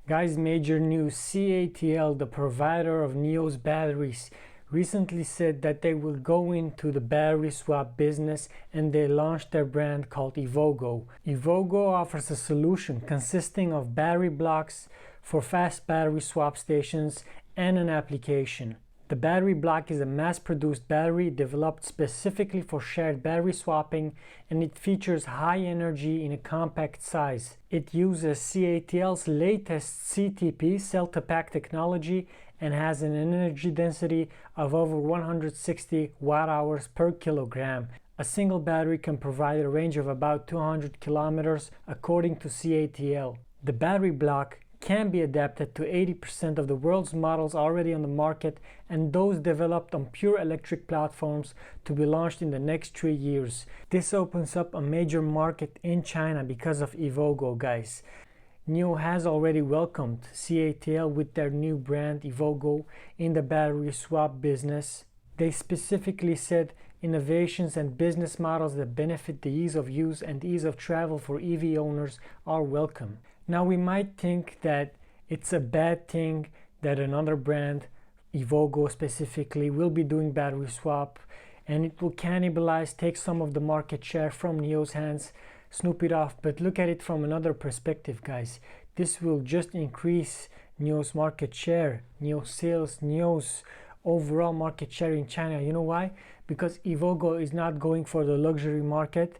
Guys, major news. CATL, the provider of NIO's batteries, recently said that they will go into the battery swap business, and they launched their brand called EVOGO. EVOGO offers a solution consisting of battery blocks for fast battery swap stations and an application. The battery block is a mass-produced battery developed specifically for shared battery swapping, and it features high energy in a compact size. It uses CATL's latest CTP, cell-to-pack technology, and has an energy density of over 160 watt-hours per kilogram. A single battery can provide a range of about 200 kilometers according to CATL. The battery block can be adapted to 80% of the world's models already on the market, and those developed on pure electric platforms to be launched in the next 3 years. This opens up a major market in China because of EVOGO, guys. NIO has already welcomed CATL with their new brand EVOGO in the battery swap business. They specifically said innovations and business models that benefit the ease of use and ease of travel for EV owners are welcome. Now, we might think that it's a bad thing that another brand, EVOGO specifically, will be doing battery swap, and it will cannibalize, take some of the market share from NIO's hands, snoop it off. But look at it from another perspective, guys. This will just increase NIO's market share, NIO sales, NIO's overall market share in China. You know why? Because EVOGO is not going for the luxury market.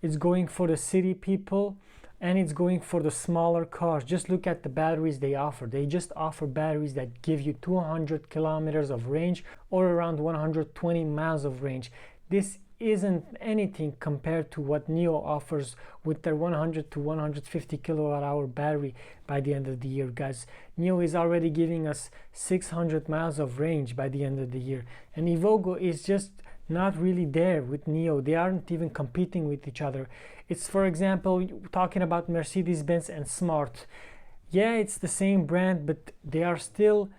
It's going for the city people, and it's going for the smaller cars. Just look at the batteries they offer. They just offer batteries that give you 200 kilometers of range or around 120 miles of range. This isn't anything compared to what NIO offers with their 100 to 150 kilowatt hour battery by the end of the year, guys. NIO is already giving us 600 miles of range by the end of the year, and EVOGO is just not really there with NIO. They aren't even competing with each other. It's, for example, talking about Mercedes-Benz and Smart. Yeah, it's the same brand, but they are still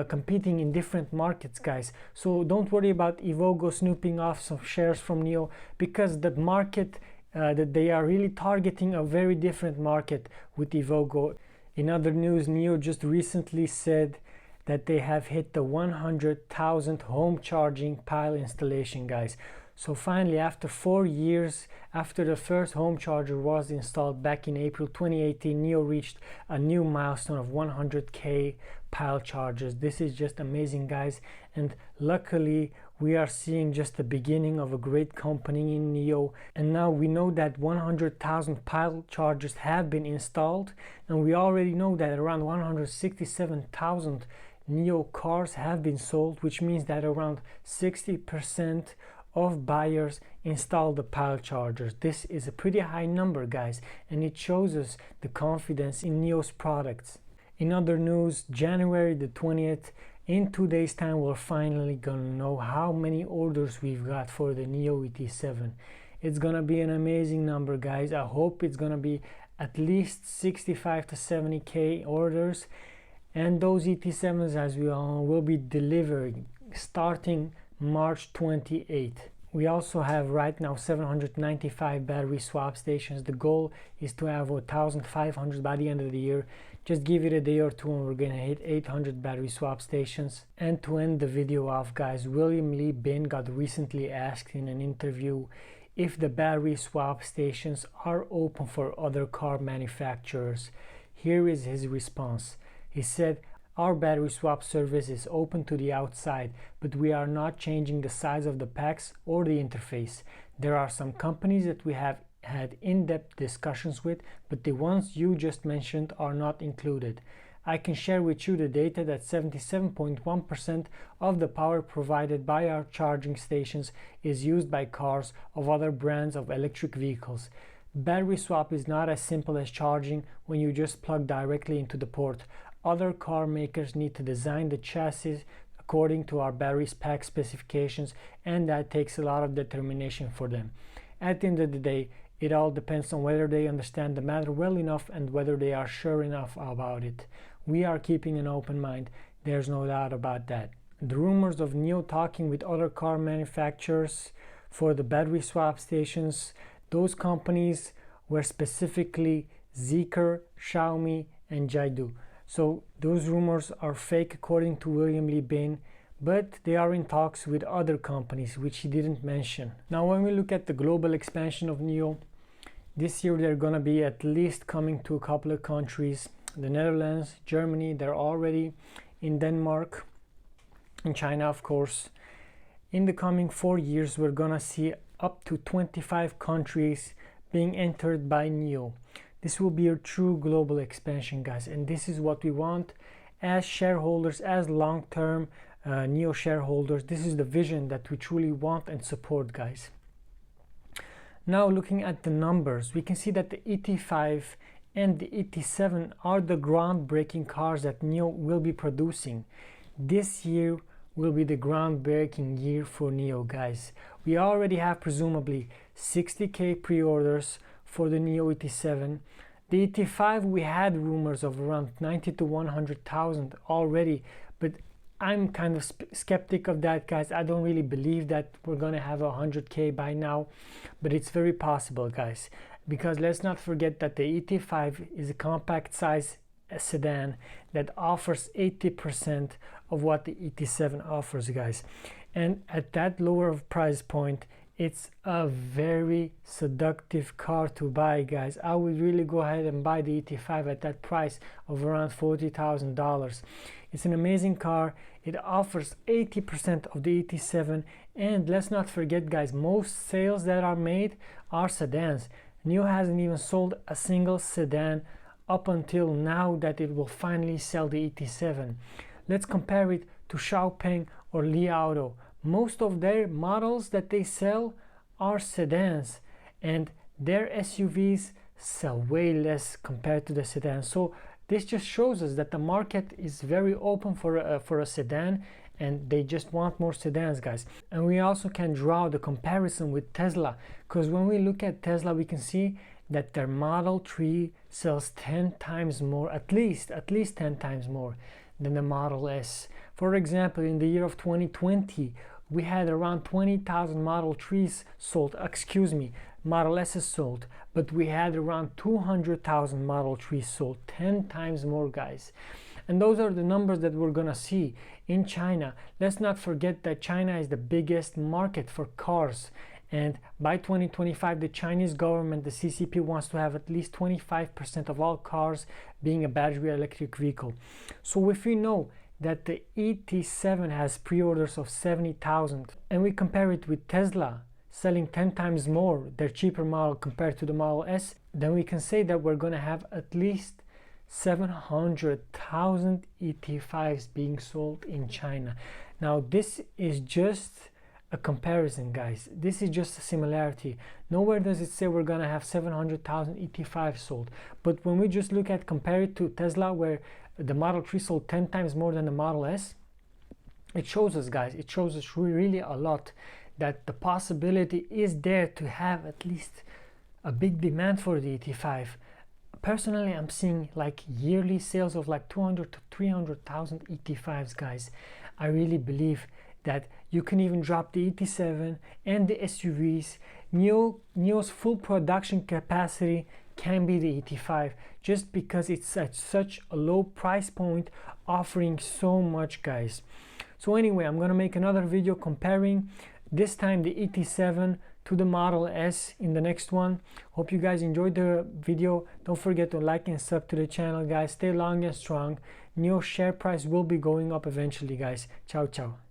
competing in different markets, guys. So don't worry about EVOGO snooping off some shares from NIO, because the market that they are really targeting a very different market with EVOGO. In other news, NIO just recently said that they have hit the 100,000 home charging pile installation, guys. So finally, after 4 years after the first home charger was installed back in April 2018, NIO reached a new milestone of 100k pile chargers. This is just amazing, guys, and luckily we are seeing just the beginning of a great company in NIO. And now we know that 100,000 pile chargers have been installed, and we already know that around 167,000 NIO cars have been sold, which means that around 60% of buyers install the pile chargers. This is a pretty high number, guys, and it shows us the confidence in NIO's products. In other news, January the 20th, in 2 days time, we're finally gonna know how many orders we've got for the NIO ET7. It's gonna be an amazing number, guys. I hope it's gonna be at least 65 to 70k orders, and those ET7s, as we all know, will be delivered starting March 28th. We also have right now 795 battery swap stations. The goal is to have 1,500 by the end of the year. Just give it a day or two and we're gonna hit 800 battery swap stations. And to end the video off, guys, William Lee Bin got recently asked in an interview if the battery swap stations are open for other car manufacturers. Here is his response. He said, "Our battery swap service is open to the outside, but we are not changing the size of the packs or the interface. There are some companies that we have had in-depth discussions with, but the ones you just mentioned are not included. I can share with you the data that 77.1% of the power provided by our charging stations is used by cars of other brands of electric vehicles. Battery swap is not as simple as charging when you just plug directly into the port. Other car makers need to design the chassis according to our battery pack specifications, and that takes a lot of determination for them. At the end of the day, it all depends on whether they understand the matter well enough and whether they are sure enough about it. We are keeping an open mind, there's no doubt about that." The rumors of NIO talking with other car manufacturers for the battery swap stations, those companies were specifically Zeekr, Xiaomi, and Jidu. So those rumors are fake according to William Lee Bin, but they are in talks with other companies which he didn't mention. Now when we look at the global expansion of NIO, this year they're gonna be at least coming to a couple of countries: the Netherlands, Germany, they're already in Denmark, in China of course. In the coming 4 years we're gonna see up to 25 countries being entered by NIO. This will be a true global expansion, guys, and this is what we want as shareholders, as long-term NIO shareholders. This is the vision that we truly want and support, guys. Now looking at the numbers, we can see that the ET5 and the ET7 are the groundbreaking cars that NIO will be producing. This year will be the groundbreaking year for NIO, guys. We already have presumably 60,000 pre-orders for the NIO ET7. The ET5, we had rumors of around 90 to 100,000 already, but I'm kind of skeptic of that, guys. I don't really believe that we're gonna have 100,000 by now, but it's very possible, guys, because let's not forget that the ET5 is a compact size sedan that offers 80% of what the ET7 offers, guys, and at that lower price point it's a very seductive car to buy, guys. I would really go ahead and buy the ET5 at that price of around $40,000. It's an amazing car. It offers 80% of the ET7, and let's not forget, guys, most sales that are made are sedans. NIO hasn't even sold a single sedan up until now that it will finally sell the ET7. Let's compare it to Xiaopeng or Li Auto. Most of their models that they sell are sedans, and their SUVs sell way less compared to the sedans. So this just shows us that the market is very open for a sedan, and they just want more sedans, guys. And we also can draw the comparison with Tesla, because when we look at Tesla, we can see that their Model 3 sells 10 times more, at least 10 times more than the Model S. For example, in the year of 2020, we had around 20,000 Model 3s sold, Model S's sold, but we had around 200,000 Model 3s sold, 10 times more, guys. And those are the numbers that we're gonna see in China. Let's not forget that China is the biggest market for cars, and by 2025 the Chinese government, the CCP, wants to have at least 25% of all cars being a battery electric vehicle. So if we know that the ET7 has pre-orders of 70,000 and we compare it with Tesla selling 10 times more, their cheaper model, compared to the Model S, then we can say that we're gonna have at least 700,000 ET5s being sold in China. Now this is just a comparison, guys. This is just a similarity. Nowhere does it say we're gonna have 700,000 ET5 sold. But when we just look at, compare it to Tesla, where the Model 3 sold 10 times more than the Model S, it shows us, guys, it shows us really a lot that the possibility is there to have at least a big demand for the ET5. Personally, I'm seeing like yearly sales of like 200 to 300,000 ET5s, guys. I really believe that you can even drop the ET7 and the SUVs. NIO's full production capacity can be the ET5, just because it's at such a low price point, offering so much, guys. So anyway, I'm gonna make another video comparing this time the ET7 to the Model S in the next one. Hope you guys enjoyed the video. Don't forget to like and sub to the channel, guys. Stay long and strong. NIO share price will be going up eventually, guys. Ciao ciao.